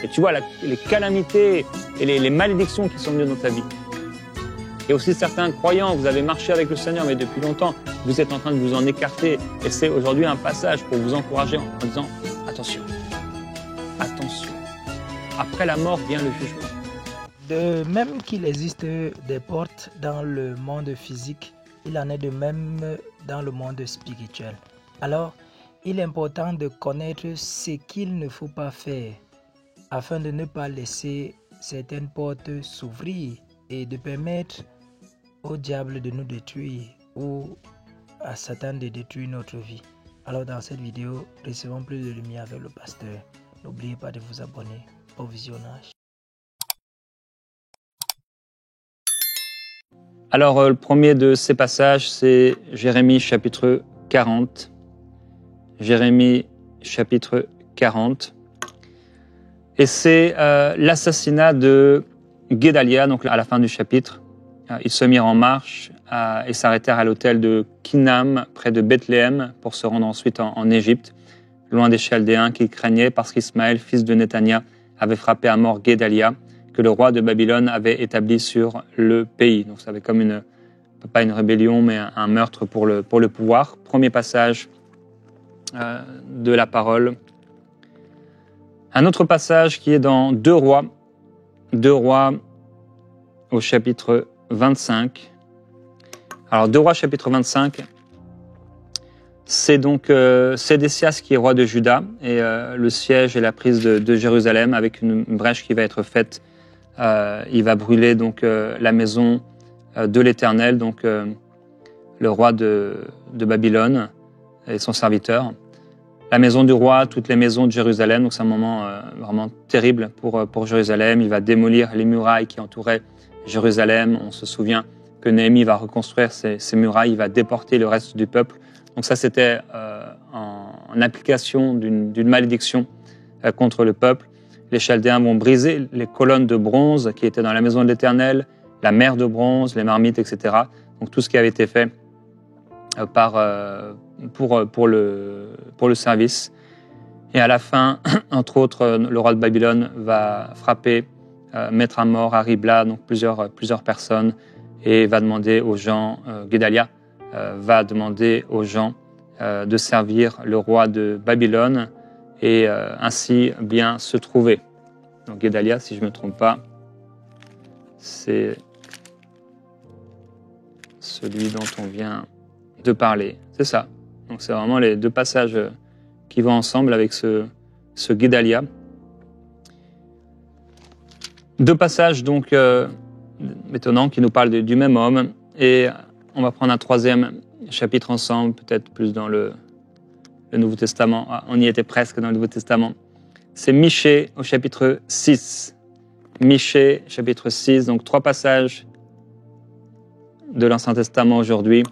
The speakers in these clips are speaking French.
Et tu vois les calamités et les malédictions qui sont venues dans ta vie. Et aussi certains croyants, vous avez marché avec le Seigneur, mais depuis longtemps, vous êtes en train de vous en écarter. Et c'est aujourd'hui un passage pour vous encourager en disant, attention, attention. Après la mort vient le jugement. De même qu'il existe des portes dans le monde physique, il en est de même dans le monde spirituel. Alors, il est important de connaître ce qu'il ne faut pas faire afin de ne pas laisser certaines portes s'ouvrir et de permettre au diable de nous détruire ou à Satan de détruire notre vie. Alors dans cette vidéo, recevons plus de lumière avec le pasteur. N'oubliez pas de vous abonner. Au visionnage. Alors le premier de ces passages, c'est Jérémie chapitre 40. Jérémie chapitre 40. Et c'est l'assassinat de Guédalia, donc à la fin du chapitre. Ils se mirent en marche et s'arrêtèrent à l'hôtel de Kinam, près de Bethléem, pour se rendre ensuite en Égypte, loin des Chaldéens qu'ils craignaient parce qu'Ismaël, fils de Netania, avait frappé à mort Guédalia, que le roi de Babylone avait établi sur le pays. Donc ça avait comme pas une rébellion, mais un meurtre pour le pouvoir. Premier passage de la parole. Un autre passage qui est dans 2 Rois au chapitre 25. Alors 2 Rois chapitre 25, c'est donc Sédécias qui est roi de Juda et le siège et la prise de Jérusalem avec une brèche qui va être faite. Il va brûler donc la maison de l'Éternel, donc le roi de Babylone et son serviteur. La maison du roi, toutes les maisons de Jérusalem, donc c'est un moment vraiment terrible pour Jérusalem. Il va démolir les murailles qui entouraient Jérusalem. On se souvient que Néhémie va reconstruire ces murailles, il va déporter le reste du peuple. Donc ça, c'était en application d'une malédiction contre le peuple. Les Chaldéens vont briser les colonnes de bronze qui étaient dans la maison de l'Éternel, la mer de bronze, les marmites, etc. Donc tout ce qui avait été fait pour le service. Et à la fin, entre autres, le roi de Babylone va frapper, mettre à mort à Ribla, donc plusieurs personnes, et va demander aux gens, Guédalia va demander aux gens de servir le roi de Babylone et ainsi bien se trouver. Donc Guédalia, si je ne me trompe pas, c'est celui dont on vient de parler. C'est ça. Donc c'est vraiment les 2 passages qui vont ensemble avec ce Guédalia. 2 passages donc étonnants qui nous parlent du même homme. Et on va prendre un 3e chapitre ensemble, peut-être plus dans le Nouveau Testament. On y était presque dans le Nouveau Testament. C'est Michée au chapitre 6. Michée, chapitre 6. Donc 3 passages de l'Ancien Testament aujourd'hui.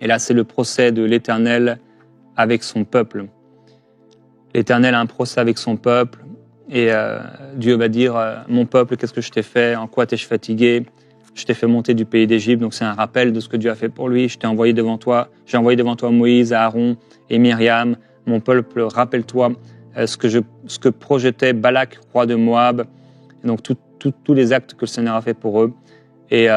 Et là, c'est le procès de l'Éternel avec son peuple. L'Éternel a un procès avec son peuple. Et Dieu va dire, mon peuple, qu'est-ce que je t'ai fait? En quoi t'ai-je fatigué? Je t'ai fait monter du pays d'Égypte. Donc c'est un rappel de ce que Dieu a fait pour lui. J'ai envoyé devant toi Moïse, Aaron et Myriam. Mon peuple, rappelle-toi ce que projetait Balak, roi de Moab. Et donc tous les actes que le Seigneur a fait pour eux. Et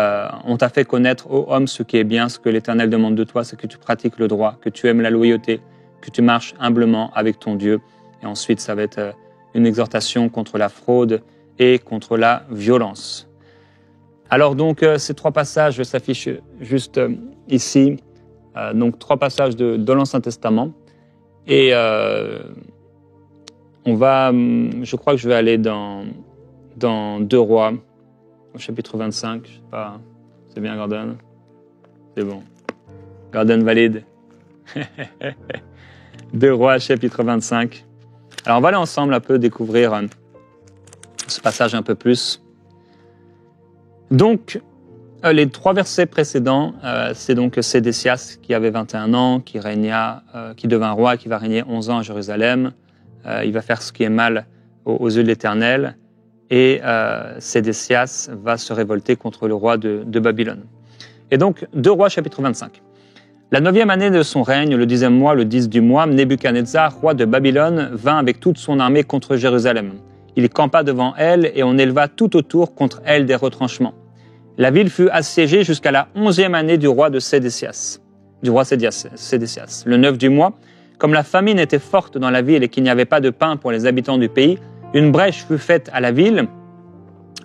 on t'a fait connaître, ô homme, ce qui est bien, ce que l'Éternel demande de toi, c'est que tu pratiques le droit, que tu aimes la loyauté, que tu marches humblement avec ton Dieu. Et ensuite, ça va être une exhortation contre la fraude et contre la violence. Alors donc, ces 3 passages s'affichent juste ici. Donc 3 passages de l'Ancien Testament. Et je crois que je vais aller dans 2 Rois, au chapitre 25. Je sais pas, c'est bien Gordon? C'est bon. Gordon valide. 2 Rois, chapitre 25. Alors on va aller ensemble un peu découvrir ce passage un peu plus. Donc, les 3 versets précédents, c'est donc Sédécias qui avait 21 ans, qui devint roi, qui va régner 11 ans à Jérusalem. Il va faire ce qui est mal aux yeux de l'Éternel. Et Sédécias va se révolter contre le roi de Babylone. Et donc, 2 Rois, chapitre 25. La 9e année de son règne, le 10e mois, le 10 du mois, Nebuchadnezzar, roi de Babylone, vint avec toute son armée contre Jérusalem. Il campa devant elle et on éleva tout autour contre elle des retranchements. La ville fut assiégée jusqu'à la 11e année du roi Sédécias. Le 9 du mois, comme la famine était forte dans la ville et qu'il n'y avait pas de pain pour les habitants du pays, une brèche fut faite à la ville.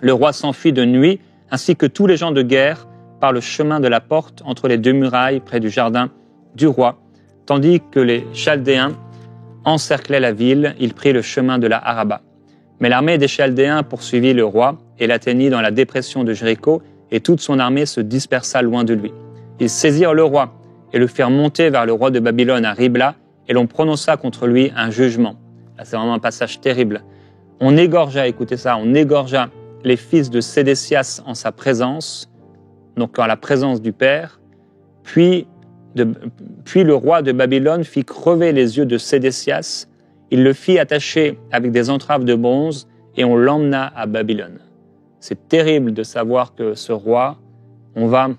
Le roi s'enfuit de nuit, ainsi que tous les gens de guerre, par le chemin de la porte entre les deux murailles près du jardin du roi, tandis que les Chaldéens encerclaient la ville, il prit le chemin de la Araba. Mais l'armée des Chaldéens poursuivit le roi et l'atteignit dans la dépression de Jéricho, et toute son armée se dispersa loin de lui. Ils saisirent le roi et le firent monter vers le roi de Babylone à Ribla, et l'on prononça contre lui un jugement. Là, c'est vraiment un passage terrible. On égorgea, écoutez ça, on égorgea les fils de Sédécias en sa présence, donc en la présence du père, puis le roi de Babylone fit crever les yeux de Sédécias, il le fit attacher avec des entraves de bronze et on l'emmena à Babylone. C'est terrible de savoir que ce roi, on va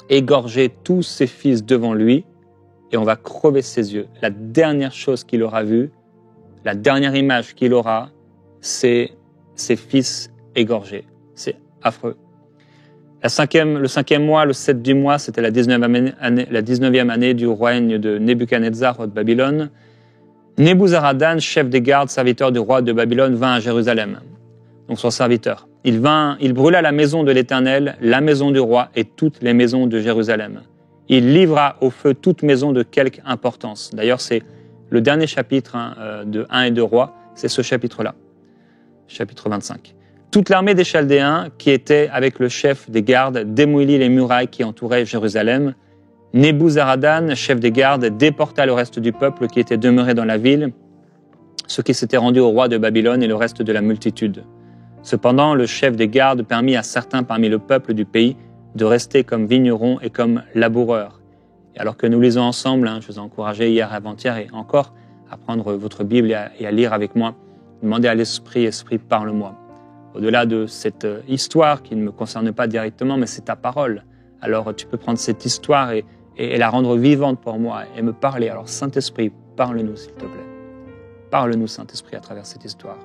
égorger tous ses fils devant lui et on va crever ses yeux. La dernière chose qu'il aura vue, la dernière image qu'il aura, c'est ses fils égorgés. C'est affreux. Le 5e mois, le 7 du mois, c'était la 19e année du règne de Nebuchadnezzar, roi de Babylone. Nebuzaradan, chef des gardes, serviteur du roi de Babylone, vint à Jérusalem. Donc son serviteur. Il brûla la maison de l'Éternel, la maison du roi et toutes les maisons de Jérusalem. Il livra au feu toute maison de quelque importance. D'ailleurs, c'est le dernier chapitre de 1 et 2 rois, c'est ce chapitre-là, chapitre 25. Toute l'armée des Chaldéens, qui était avec le chef des gardes, démolit les murailles qui entouraient Jérusalem. Nebuzaradan, chef des gardes, déporta le reste du peuple qui était demeuré dans la ville, ceux qui s'étaient rendus au roi de Babylone et le reste de la multitude. Cependant, le chef des gardes permit à certains parmi le peuple du pays de rester comme vignerons et comme laboureurs. Et alors que nous lisons ensemble, je vous ai encouragé hier, avant-hier et encore à prendre votre Bible et à lire avec moi, demandez à l'Esprit, parle-moi. Au-delà de cette histoire qui ne me concerne pas directement, mais c'est ta parole. Alors tu peux prendre cette histoire et la rendre vivante pour moi et me parler. Alors Saint-Esprit, parle-nous s'il te plaît. Parle-nous Saint-Esprit à travers cette histoire.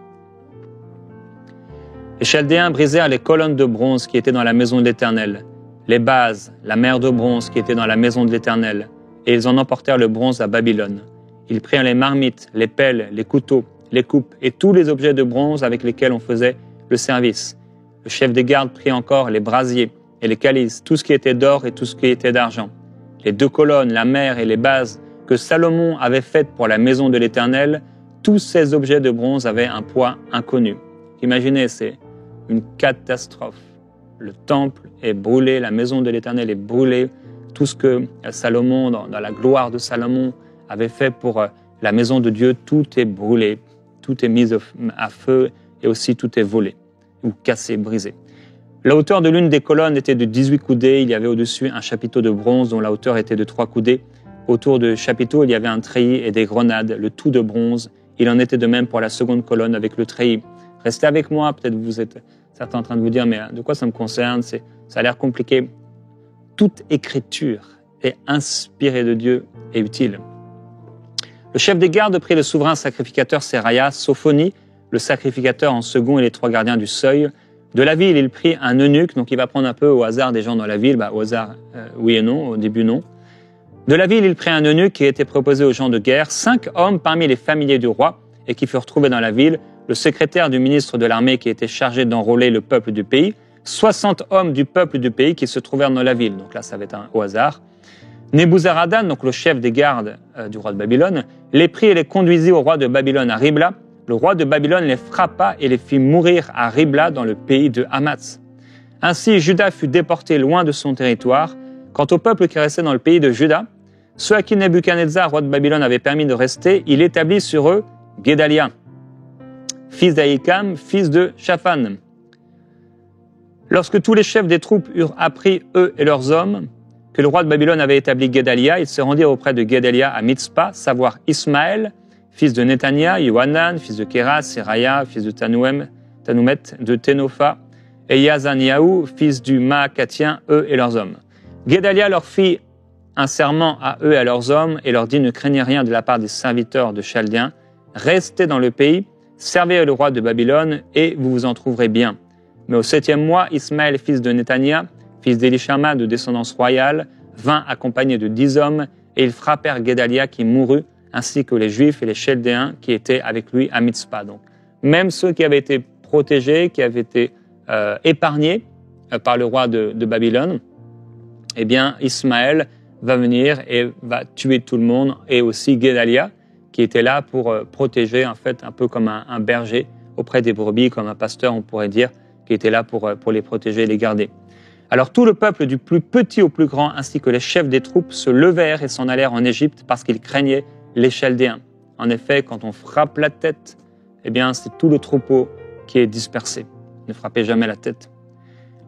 Les Chaldéens brisèrent les colonnes de bronze qui étaient dans la maison de l'Éternel, les bases, la mer de bronze qui était dans la maison de l'Éternel, et ils en emportèrent le bronze à Babylone. Ils prirent les marmites, les pelles, les couteaux, les coupes et tous les objets de bronze avec lesquels on faisait le service. Le chef des gardes prit encore les brasiers et les calices, tout ce qui était d'or et tout ce qui était d'argent. Les 2 colonnes, la mer et les bases que Salomon avait faites pour la maison de l'Éternel, tous ces objets de bronze avaient un poids inconnu. Imaginez, c'est une catastrophe. Le temple est brûlé, la maison de l'Éternel est brûlée, tout ce que Salomon, dans la gloire de Salomon, avait fait pour la maison de Dieu, tout est brûlé, tout est mis à feu et aussi tout est volé ou cassé, brisé. La hauteur de l'une des colonnes était de 18 coudées, il y avait au-dessus un chapiteau de bronze dont la hauteur était de 3 coudées. Autour du chapiteau, il y avait un treillis et des grenades, le tout de bronze. Il en était de même pour la seconde colonne avec le treillis. Restez avec moi, peut-être vous êtes certains en train de vous dire, mais de quoi ça me concerne? Ça a l'air compliqué. Toute écriture est inspirée de Dieu et utile. Le chef des gardes prit le souverain sacrificateur Séraya, Sophonie, le sacrificateur en second et les 3 gardiens du seuil. De la ville, il prit un eunuque, donc il va prendre un peu au hasard des gens dans la ville, au hasard, oui et non, au début non. De la ville, il prit un eunuque qui était proposé aux gens de guerre, 5 hommes parmi les familiers du roi et qui furent trouvés dans la ville, le secrétaire du ministre de l'armée qui était chargé d'enrôler le peuple du pays, 60 hommes du peuple du pays qui se trouvèrent dans la ville. Donc là, ça va être au hasard. Nebuzaradan, donc le chef des gardes du roi de Babylone, les prit et les conduisit au roi de Babylone à Ribla. Le roi de Babylone les frappa et les fit mourir à Ribla dans le pays de Hamath. Ainsi, Juda fut déporté loin de son territoire. Quant au peuple qui restait dans le pays de Juda, ceux à qui Nebuchadnezzar, roi de Babylone, avait permis de rester, il établit sur eux Guédalia, fils d'Ahikam, fils de Shaphan. Lorsque tous les chefs des troupes eurent appris, eux et leurs hommes, que le roi de Babylone avait établi Guédalia, ils se rendirent auprès de Guédalia à Mitzpah, savoir Ismaël, fils de Netania, Yohanan, fils de Kéras, Seraya, fils de Tanoumet, de Ténopha, et Yazaniaou, fils du Maacatien, eux et leurs hommes. Guédalia leur fit un serment à eux et à leurs hommes et leur dit « Ne craignez rien de la part des serviteurs de Chaldéens, restez dans le pays, servez le roi de Babylone et vous vous en trouverez bien. Mais au 7e mois, Ismaël, fils de Néthania, fils d'Élishama de descendance royale, vint accompagné de 10 hommes et ils frappèrent Guédalia qui mourut, ainsi que les Juifs et les Chaldéens qui étaient avec lui à Mitzpah. Donc, même ceux qui avaient été protégés, qui avaient été épargnés par le roi de Babylone, eh bien, Ismaël va venir et va tuer tout le monde, et aussi Guédalia, qui était là pour protéger, en fait, un peu comme un berger auprès des brebis, comme un pasteur, on pourrait dire, qui était là pour les protéger et les garder. Alors tout le peuple, du plus petit au plus grand, ainsi que les chefs des troupes, se levèrent et s'en allèrent en Égypte parce qu'ils craignaient les Chaldéens. En effet, quand on frappe la tête, eh bien, c'est tout le troupeau qui est dispersé. Ne frappez jamais la tête.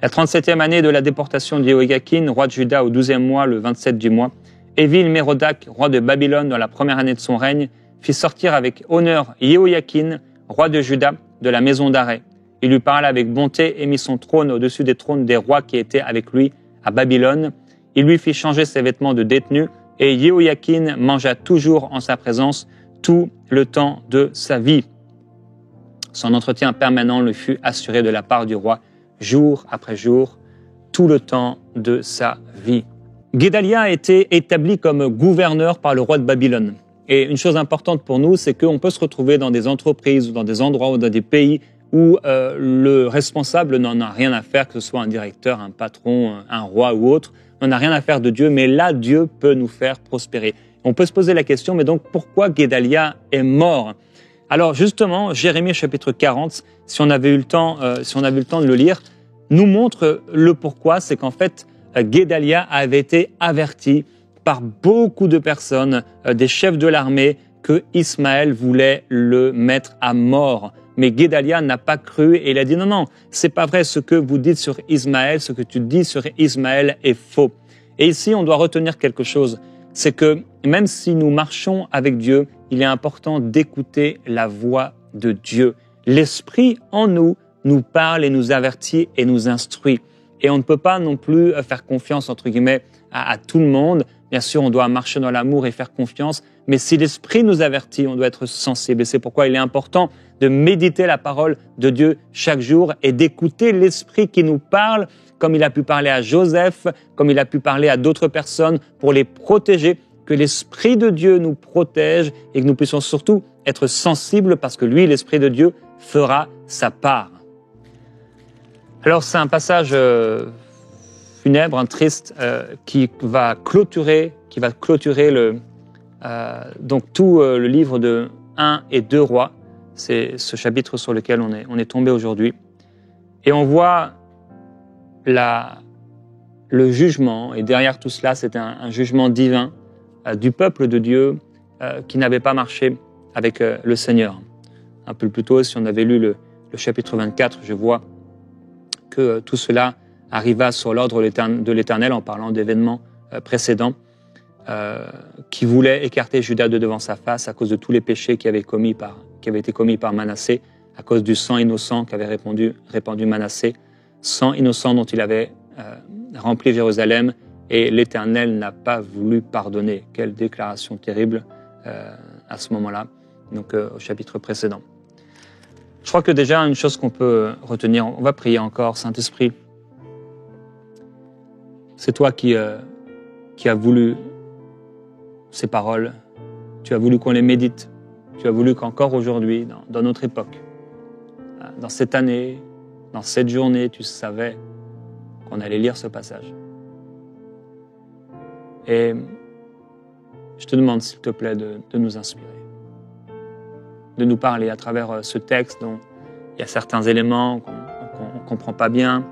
La 37e année de la déportation de Jéhoïakin, roi de Juda, au 12e mois, le 27 du mois, Évil-Mérodach, roi de Babylone, dans la première année de son règne, fit sortir avec honneur Jéhoïakin, roi de Juda, de la maison d'arrêt. Il lui parla avec bonté et mit son trône au-dessus des trônes des rois qui étaient avec lui à Babylone. Il lui fit changer ses vêtements de détenu, et Jéhoïakin mangea toujours en sa présence tout le temps de sa vie. Son entretien permanent lui fut assuré de la part du roi, jour après jour, tout le temps de sa vie. Guédalia a été établi comme gouverneur par le roi de Babylone. Et une chose importante pour nous, c'est qu'on peut se retrouver dans des entreprises ou dans des endroits ou dans des pays où le responsable n'en a rien à faire, que ce soit un directeur, un patron, un roi ou autre, n'en a rien à faire de Dieu, mais là, Dieu peut nous faire prospérer. On peut se poser la question, mais donc pourquoi Guédalia est mort? Alors justement, Jérémie chapitre 40, si on avait eu le temps de le lire, nous montre le pourquoi. C'est qu'en fait, Guédalia avait été averti par beaucoup de personnes, des chefs de l'armée, que Ismaël voulait le mettre à mort. Mais Guédalia n'a pas cru et il a dit non, c'est pas vrai, ce que vous dites sur Ismaël, ce que tu dis sur Ismaël est faux. Et ici, on doit retenir quelque chose, c'est que même si nous marchons avec Dieu, il est important d'écouter la voix de Dieu. L'Esprit en nous parle et nous avertit et nous instruit. Et on ne peut pas non plus faire confiance, entre guillemets, à tout le monde. Bien sûr, on doit marcher dans l'amour et faire confiance, mais si l'Esprit nous avertit, on doit être sensible. Et c'est pourquoi il est important de méditer la parole de Dieu chaque jour et d'écouter l'Esprit qui nous parle, comme il a pu parler à Joseph, comme il a pu parler à d'autres personnes, pour les protéger, que l'Esprit de Dieu nous protège et que nous puissions surtout être sensibles parce que lui, l'Esprit de Dieu, fera sa part. Alors c'est un passage funèbre, triste, qui va clôturer donc tout le livre de 1 et 2 rois. C'est ce chapitre sur lequel on est tombé aujourd'hui. Et on voit le jugement, et derrière tout cela, c'est un jugement divin du peuple de Dieu qui n'avait pas marché avec le Seigneur. Un peu plus tôt, si on avait lu le chapitre 24, je vois que tout cela arriva sur l'ordre de l'Éternel en parlant d'événements précédents qui voulaient écarter Juda de devant sa face à cause de tous les péchés qui avaient été commis par Manassé, à cause du sang innocent qu'avait répandu Manassé, sang innocent dont il avait rempli Jérusalem, et l'Éternel n'a pas voulu pardonner. Quelle déclaration terrible à ce moment-là, donc au chapitre précédent. Je crois que déjà, une chose qu'on peut retenir, on va prier encore, Saint-Esprit. C'est toi qui as voulu ces paroles. Tu as voulu qu'on les médite. Tu as voulu qu'encore aujourd'hui, dans notre époque, dans cette année, dans cette journée, tu savais qu'on allait lire ce passage. Et je te demande, s'il te plaît, de nous inspirer, de nous parler à travers ce texte dont il y a certains éléments qu'on ne comprend pas bien,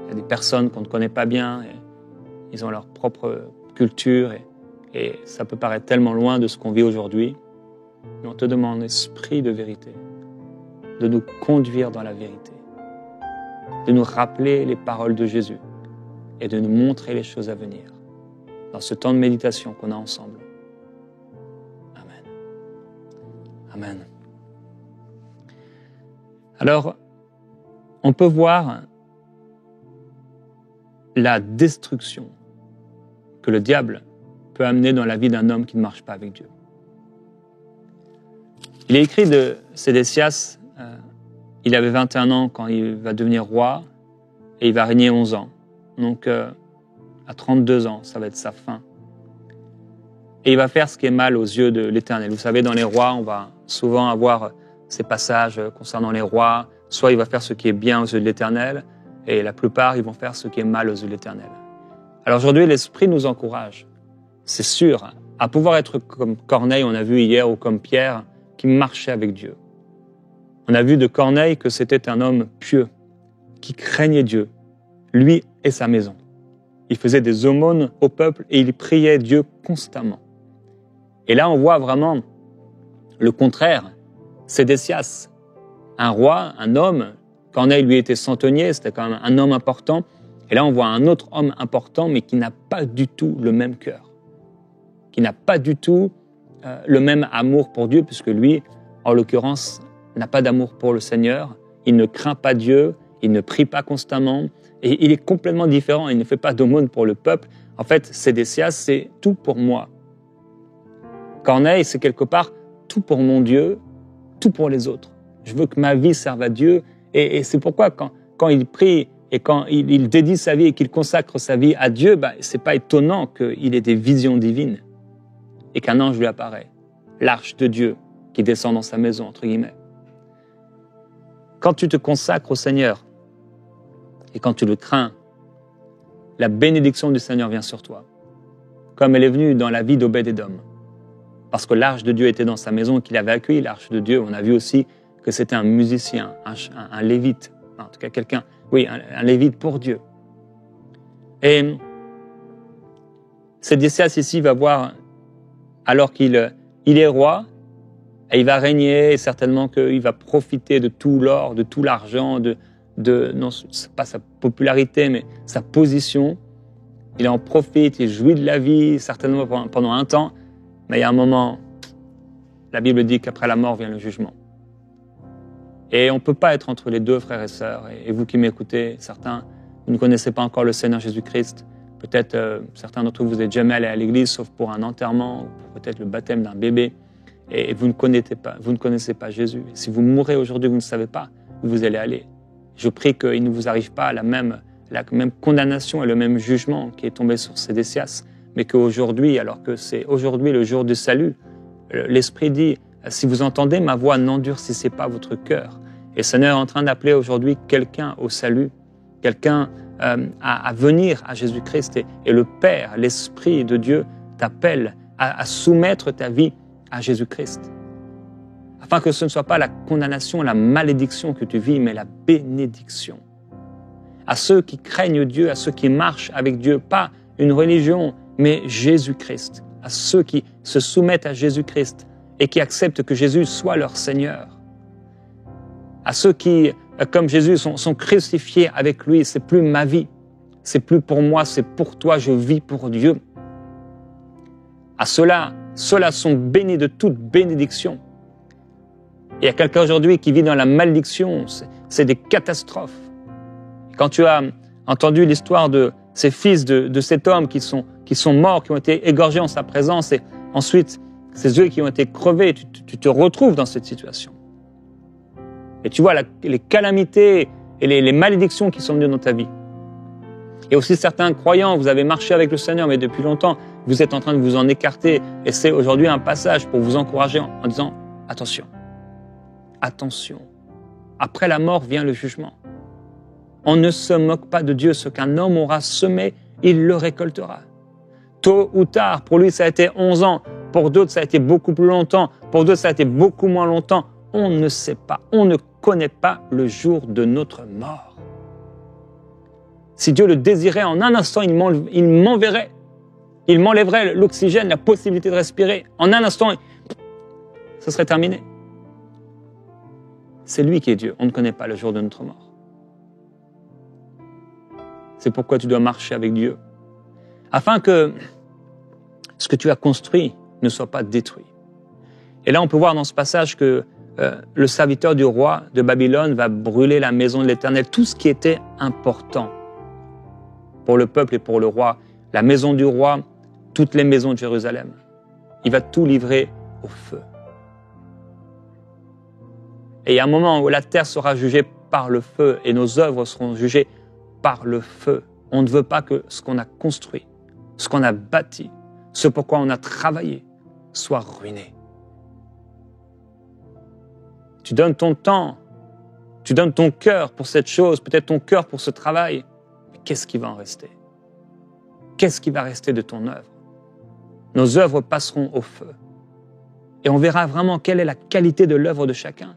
il y a des personnes qu'on ne connaît pas bien, et ils ont leur propre culture, et ça peut paraître tellement loin de ce qu'on vit aujourd'hui. Mais on te demande, Esprit de vérité, de nous conduire dans la vérité, de nous rappeler les paroles de Jésus et de nous montrer les choses à venir dans ce temps de méditation qu'on a ensemble. Amen. Amen. Alors, on peut voir la destruction que le diable peut amener dans la vie d'un homme qui ne marche pas avec Dieu. Il est écrit de Sédécias, il avait 21 ans quand il va devenir roi et il va régner 11 ans. Donc, à 32 ans, ça va être sa fin. Et il va faire ce qui est mal aux yeux de l'Éternel. Vous savez, dans les rois, on va souvent avoir ces passages concernant les rois. Soit il va faire ce qui est bien aux yeux de l'Éternel, et la plupart, ils vont faire ce qui est mal aux yeux de l'Éternel. Alors aujourd'hui, l'Esprit nous encourage, c'est sûr, à pouvoir être comme Corneille, on a vu hier, ou comme Pierre, qui marchait avec Dieu. On a vu de Corneille que c'était un homme pieux, qui craignait Dieu, lui et sa maison. Il faisait des aumônes au peuple et il priait Dieu constamment. Et là, on voit vraiment le contraire. Sédécias, un roi, un homme, Corneille lui était centenier, c'était quand même un homme important. Et là, on voit un autre homme important, mais qui n'a pas du tout le même cœur, qui n'a pas du tout le même amour pour Dieu, puisque lui, en l'occurrence, n'a pas d'amour pour le Seigneur, il ne craint pas Dieu, il ne prie pas constamment, et il est complètement différent, il ne fait pas d'aumône pour le peuple. En fait, Sédécias, c'est tout pour moi. Corneille, c'est quelque part tout pour mon Dieu, tout pour les autres. Je veux que ma vie serve à Dieu, et c'est pourquoi quand il prie et quand il dédie sa vie et qu'il consacre sa vie à Dieu, c'est pas étonnant qu'il ait des visions divines et qu'un ange lui apparaît, l'arche de Dieu qui descend dans sa maison, entre guillemets. Quand tu te consacres au Seigneur et quand tu le crains, la bénédiction du Seigneur vient sur toi, comme elle est venue dans la vie d'Obed-Édom. Parce que l'arche de Dieu était dans sa maison, qu'il avait accueilli l'arche de Dieu. On a vu aussi que c'était un musicien, un lévite, en tout cas quelqu'un, oui, un lévite pour Dieu. Et Sédécias ici va voir, alors qu'il est roi, et il va régner, et certainement qu'il va profiter de tout l'or, de tout l'argent, non, c'est pas sa popularité, mais sa position. Il en profite, il jouit de la vie, certainement pendant un temps, mais il y a un moment, la Bible dit qu'après la mort vient le jugement. Et on ne peut pas être entre les deux, frères et sœurs. Et vous qui m'écoutez, certains, vous ne connaissez pas encore le Seigneur Jésus-Christ. Peut-être certains d'entre vous n'êtes jamais allés à l'église, sauf pour un enterrement, ou peut-être le baptême d'un bébé. Et vous ne connaissez pas Jésus. Et si vous mourrez aujourd'hui, vous ne savez pas où vous allez aller. Je prie qu'il ne vous arrive pas la même condamnation et le même jugement qui est tombé sur Sédécias, mais qu'aujourd'hui, alors que c'est aujourd'hui le jour du salut, l'Esprit dit, si vous entendez ma voix, n'endurcissez pas votre cœur. Et le Seigneur est en train d'appeler aujourd'hui quelqu'un au salut, quelqu'un à venir à Jésus-Christ. Et le Père, l'Esprit de Dieu t'appelle à soumettre ta vie à Jésus-Christ. Afin que ce ne soit pas la condamnation, la malédiction que tu vis, mais la bénédiction. À ceux qui craignent Dieu, à ceux qui marchent avec Dieu, pas une religion, mais Jésus-Christ. À ceux qui se soumettent à Jésus-Christ et qui acceptent que Jésus soit leur Seigneur. À ceux qui, comme Jésus, sont crucifiés avec lui. C'est plus ma vie, c'est plus pour moi, c'est pour toi, je vis pour Dieu. À ceux-là sont bénis de toute bénédiction. Il y a quelqu'un aujourd'hui qui vit dans la malédiction, c'est des catastrophes. Quand tu as entendu l'histoire de ces fils de cet homme qui sont morts, qui ont été égorgés en sa présence, et ensuite ces yeux qui ont été crevés, tu te retrouves dans cette situation. Et tu vois les calamités et les malédictions qui sont venues dans ta vie. Et aussi certains croyants, vous avez marché avec le Seigneur, mais depuis longtemps, vous êtes en train de vous en écarter. Et c'est aujourd'hui un passage pour vous encourager en disant, attention, attention. Après la mort vient le jugement. On ne se moque pas de Dieu. Ce qu'un homme aura semé, il le récoltera. Tôt ou tard, pour lui, ça a été 11 ans. Pour d'autres, ça a été beaucoup plus longtemps. Pour d'autres, ça a été beaucoup moins longtemps. On ne sait pas. On ne connaît pas le jour de notre mort. Si Dieu le désirait, en un instant, il m'enverrait. Il m'enlèverait l'oxygène, la possibilité de respirer. En un instant, ce serait terminé. C'est lui qui est Dieu. On ne connaît pas le jour de notre mort. C'est pourquoi tu dois marcher avec Dieu. Afin que ce que tu as construit ne soit pas détruit. Et là, on peut voir dans ce passage que le serviteur du roi de Babylone va brûler la maison de l'Éternel. Tout ce qui était important pour le peuple et pour le roi. La maison du roi, toutes les maisons de Jérusalem. Il va tout livrer au feu. Et il y a un moment où la terre sera jugée par le feu et nos œuvres seront jugées par le feu. On ne veut pas que ce qu'on a construit, ce qu'on a bâti, ce pourquoi on a travaillé, soit ruiné. Tu donnes ton temps, tu donnes ton cœur pour cette chose, peut-être ton cœur pour ce travail. Mais qu'est-ce qui va en rester? Qu'est-ce qui va rester de ton œuvre? Nos œuvres passeront au feu. Et on verra vraiment quelle est la qualité de l'œuvre de chacun.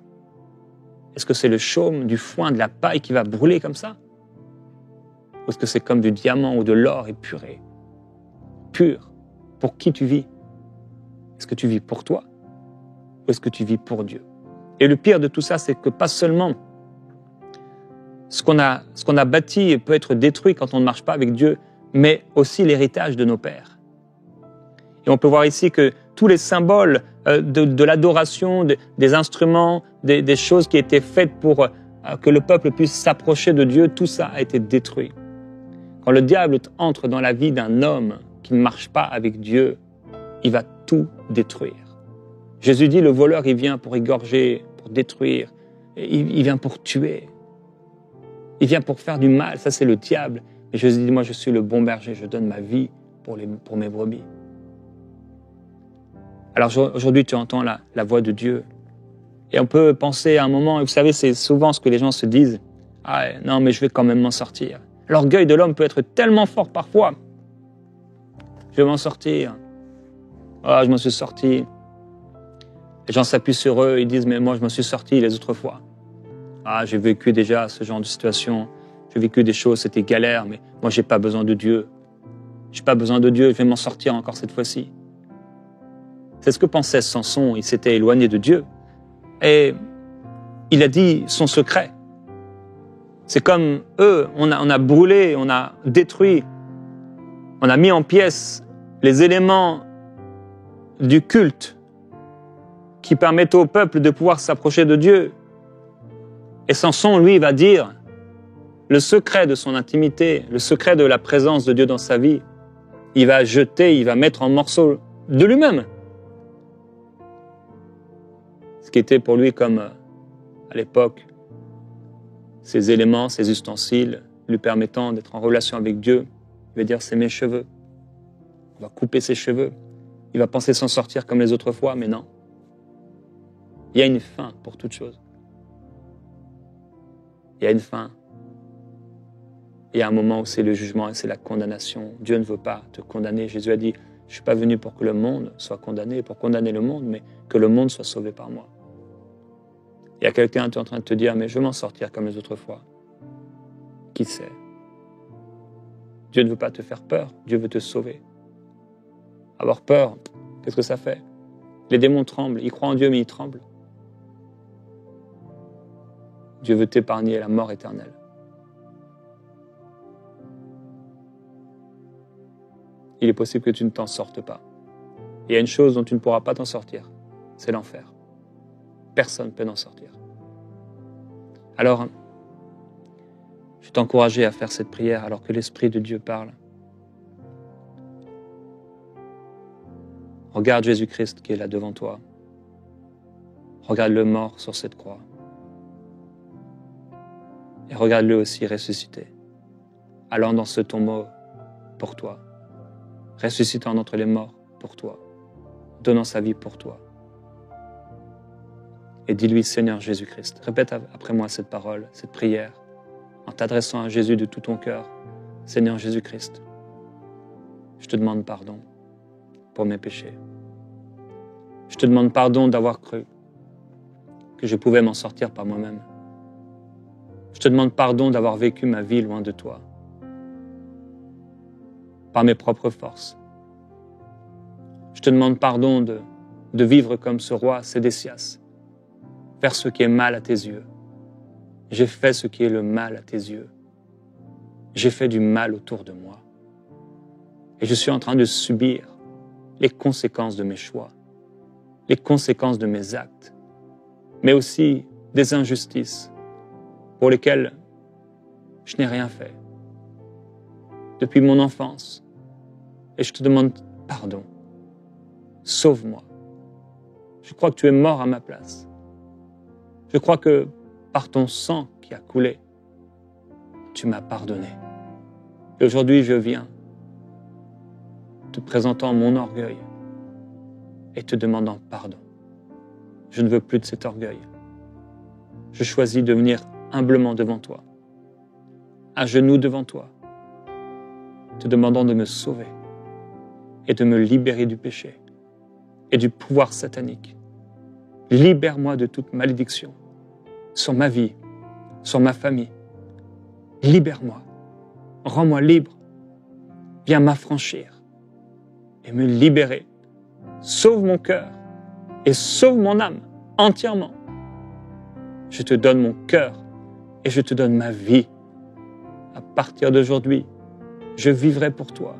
Est-ce que c'est le chaume, du foin, de la paille qui va brûler comme ça? Ou est-ce que c'est comme du diamant ou de l'or épuré? Pur. Pour qui tu vis? Est-ce que tu vis pour toi? Ou est-ce que tu vis pour Dieu? Et le pire de tout ça, c'est que pas seulement ce qu'on a bâti peut être détruit quand on ne marche pas avec Dieu, mais aussi l'héritage de nos pères. Et on peut voir ici que tous les symboles de l'adoration, des instruments, des choses qui étaient faites pour que le peuple puisse s'approcher de Dieu, tout ça a été détruit. Quand le diable entre dans la vie d'un homme qui ne marche pas avec Dieu, il va tout détruire. Jésus dit, le voleur, il vient pour égorger, pour détruire, il vient pour tuer, il vient pour faire du mal, ça c'est le diable. Mais Jésus dit, moi je suis le bon berger, je donne ma vie pour mes brebis. Alors aujourd'hui tu entends la voix de Dieu, et on peut penser à un moment, et vous savez c'est souvent ce que les gens se disent, ah non mais je vais quand même m'en sortir. L'orgueil de l'homme peut être tellement fort parfois, je vais m'en sortir, ah je m'en suis sorti. Les gens s'appuient sur eux, ils disent, mais moi je m'en suis sorti les autres fois. Ah, j'ai vécu déjà ce genre de situation, j'ai vécu des choses, c'était galère, mais moi j'ai pas besoin de Dieu. J'ai pas besoin de Dieu, je vais m'en sortir encore cette fois-ci. C'est ce que pensait Samson, il s'était éloigné de Dieu. Et il a dit son secret. C'est comme eux, on a brûlé, on a détruit, on a mis en pièces les éléments du culte qui permettent au peuple de pouvoir s'approcher de Dieu. Et Samson, lui, va dire le secret de son intimité, le secret de la présence de Dieu dans sa vie, il va jeter, il va mettre en morceaux de lui-même. Ce qui était pour lui comme, à l'époque, ces éléments, ces ustensiles lui permettant d'être en relation avec Dieu, il va dire c'est mes cheveux. On va couper ses cheveux. Il va penser s'en sortir comme les autres fois, mais non. Il y a une fin pour toute chose. Il y a une fin. Il y a un moment où c'est le jugement et c'est la condamnation. Dieu ne veut pas te condamner. Jésus a dit, je ne suis pas venu pour que le monde soit condamné, pour condamner le monde, mais que le monde soit sauvé par moi. Il y a quelqu'un qui est en train de te dire, mais je vais m'en sortir comme les autres fois. Qui sait? Dieu ne veut pas te faire peur, Dieu veut te sauver. Avoir peur, qu'est-ce que ça fait? Les démons tremblent, ils croient en Dieu mais ils tremblent. Dieu veut t'épargner la mort éternelle. Il est possible que tu ne t'en sortes pas. Il y a une chose dont tu ne pourras pas t'en sortir, c'est l'enfer. Personne ne peut en sortir. Alors, je vais t'encourager à faire cette prière alors que l'Esprit de Dieu parle. Regarde Jésus-Christ qui est là devant toi. Regarde-le mort sur cette croix. Et regarde-le aussi ressuscité, allant dans ce tombeau pour toi, ressuscitant d'entre les morts pour toi, donnant sa vie pour toi. Et dis-lui, Seigneur Jésus-Christ, répète après moi cette parole, cette prière, en t'adressant à Jésus de tout ton cœur. Seigneur Jésus-Christ, je te demande pardon pour mes péchés. Je te demande pardon d'avoir cru que je pouvais m'en sortir par moi-même. Je te demande pardon d'avoir vécu ma vie loin de toi, par mes propres forces. Je te demande pardon de vivre comme ce roi Sédécias, faire ce qui est mal à tes yeux. J'ai fait ce qui est le mal à tes yeux. J'ai fait du mal autour de moi. Et je suis en train de subir les conséquences de mes choix, les conséquences de mes actes, mais aussi des injustices pour lesquelles je n'ai rien fait depuis mon enfance. Et je te demande pardon. Sauve-moi. Je crois que tu es mort à ma place. Je crois que par ton sang qui a coulé, tu m'as pardonné. Et aujourd'hui, je viens te présentant mon orgueil et te demandant pardon. Je ne veux plus de cet orgueil. Je choisis de venir humblement devant toi, à genoux devant toi, te demandant de me sauver et de me libérer du péché et du pouvoir satanique. Libère-moi de toute malédiction sur ma vie, sur ma famille. Libère-moi, rends-moi libre, viens m'affranchir et me libérer. Sauve mon cœur et sauve mon âme entièrement. Je te donne mon cœur et je te donne ma vie. À partir d'aujourd'hui, je vivrai pour toi.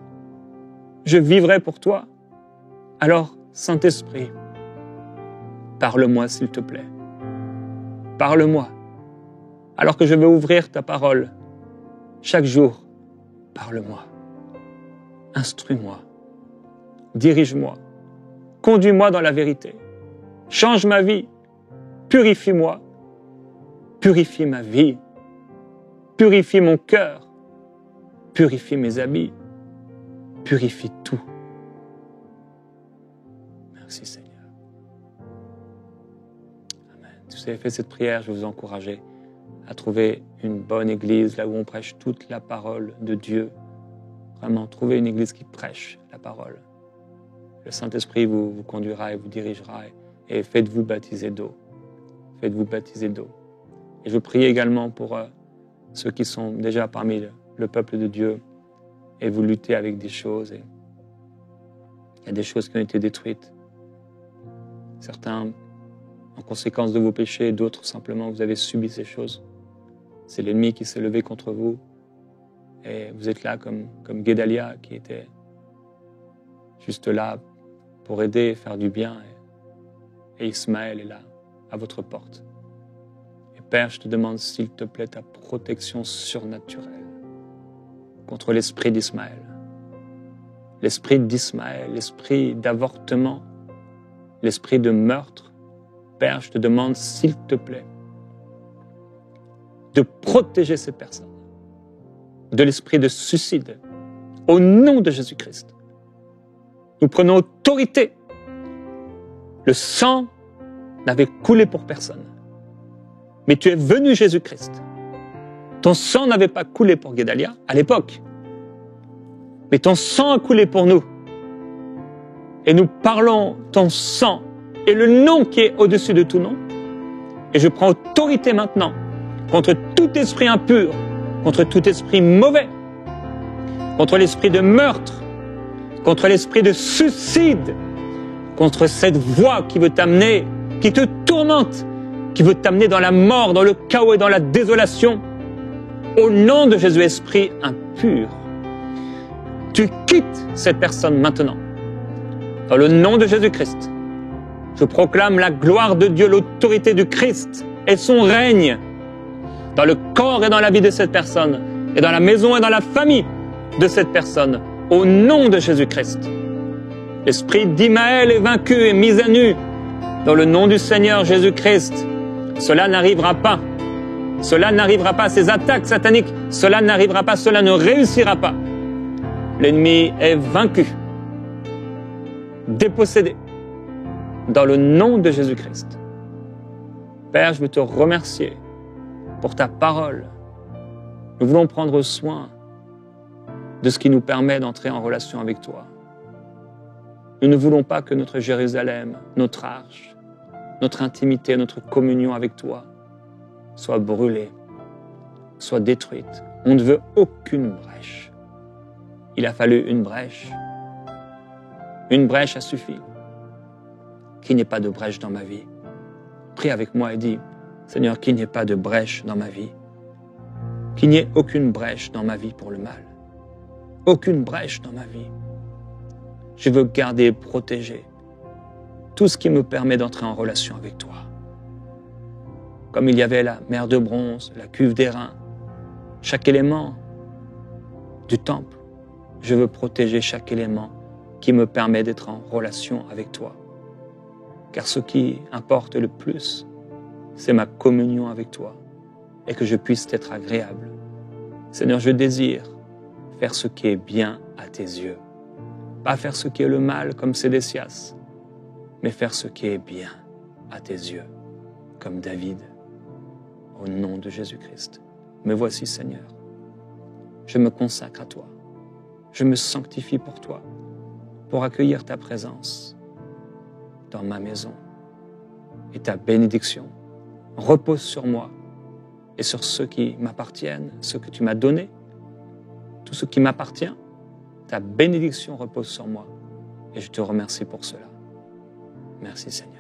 Je vivrai pour toi. Alors, Saint-Esprit, parle-moi s'il te plaît. Parle-moi. Alors que je vais ouvrir ta parole, chaque jour, parle-moi. Instruis-moi. Dirige-moi. Conduis-moi dans la vérité. Change ma vie. Purifie-moi. Purifie ma vie. Purifie mon cœur. Purifie mes habits. Purifie tout. Merci Seigneur. Amen. Si vous avez fait cette prière, je vais vous encourager à trouver une bonne église, là où on prêche toute la parole de Dieu. Vraiment, trouvez une église qui prêche la parole. Le Saint-Esprit vous conduira et vous dirigera et faites-vous baptiser d'eau. Faites-vous baptiser d'eau. Et je prie également pour ceux qui sont déjà parmi le peuple de Dieu et vous luttez avec des choses. Et il y a des choses qui ont été détruites. Certains en conséquence de vos péchés, d'autres simplement vous avez subi ces choses. C'est l'ennemi qui s'est levé contre vous et vous êtes là comme Guédalia qui était juste là pour aider, faire du bien et Ismaël est là à votre porte. Et Père, je te demande s'il te plaît ta protection surnaturelle contre l'esprit d'Ismaël. L'esprit d'Ismaël, l'esprit d'avortement, l'esprit de meurtre. Père, je te demande s'il te plaît de protéger ces personnes de l'esprit de suicide au nom de Jésus-Christ. Nous prenons autorité. Le sang n'avait coulé pour personne. Mais tu es venu, Jésus-Christ. Ton sang n'avait pas coulé pour Guédalia à l'époque. Mais ton sang a coulé pour nous. Et nous parlons ton sang et le nom qui est au-dessus de tout nom. Et je prends autorité maintenant contre tout esprit impur, contre tout esprit mauvais, contre l'esprit de meurtre, contre l'esprit de suicide, contre cette voix qui veut t'amener, qui te tourmente, qui veut t'amener dans la mort, dans le chaos et dans la désolation. Au nom de Jésus, esprit impur, tu quittes cette personne maintenant. Dans le nom de Jésus-Christ, je proclame la gloire de Dieu, l'autorité du Christ et son règne dans le corps et dans la vie de cette personne, et dans la maison et dans la famille de cette personne, au nom de Jésus-Christ. L'esprit d'Imaël est vaincu et mis à nu dans le nom du Seigneur Jésus-Christ. Cela n'arrivera pas. Cela n'arrivera pas. Ces attaques sataniques, cela n'arrivera pas. Cela ne réussira pas. L'ennemi est vaincu, dépossédé, dans le nom de Jésus-Christ. Père, je veux te remercier pour ta parole. Nous voulons prendre soin de ce qui nous permet d'entrer en relation avec toi. Nous ne voulons pas que notre Jérusalem, notre arche, notre intimité, notre communion avec toi soit brûlée, soit détruite. On ne veut aucune brèche. Il a fallu une brèche. Une brèche a suffi. Qu'il n'y ait pas de brèche dans ma vie. Prie avec moi et dis, Seigneur, qu'il n'y ait pas de brèche dans ma vie. Qu'il n'y ait aucune brèche dans ma vie pour le mal. Aucune brèche dans ma vie. Je veux garder et protéger tout ce qui me permet d'entrer en relation avec toi. Comme il y avait la mer de bronze, la cuve d'airain, chaque élément du temple, je veux protéger chaque élément qui me permet d'être en relation avec toi. Car ce qui importe le plus, c'est ma communion avec toi et que je puisse t'être agréable. Seigneur, je désire faire ce qui est bien à tes yeux. Pas faire ce qui est le mal comme Sédécias, mais faire ce qui est bien à tes yeux, comme David, au nom de Jésus-Christ. Me voici, Seigneur. Je me consacre à toi. Je me sanctifie pour toi, pour accueillir ta présence dans ma maison. Et ta bénédiction repose sur moi et sur ceux qui m'appartiennent, ceux que tu m'as donnés. Tout ce qui m'appartient, ta bénédiction repose sur moi. Et je te remercie pour cela. Merci Seigneur.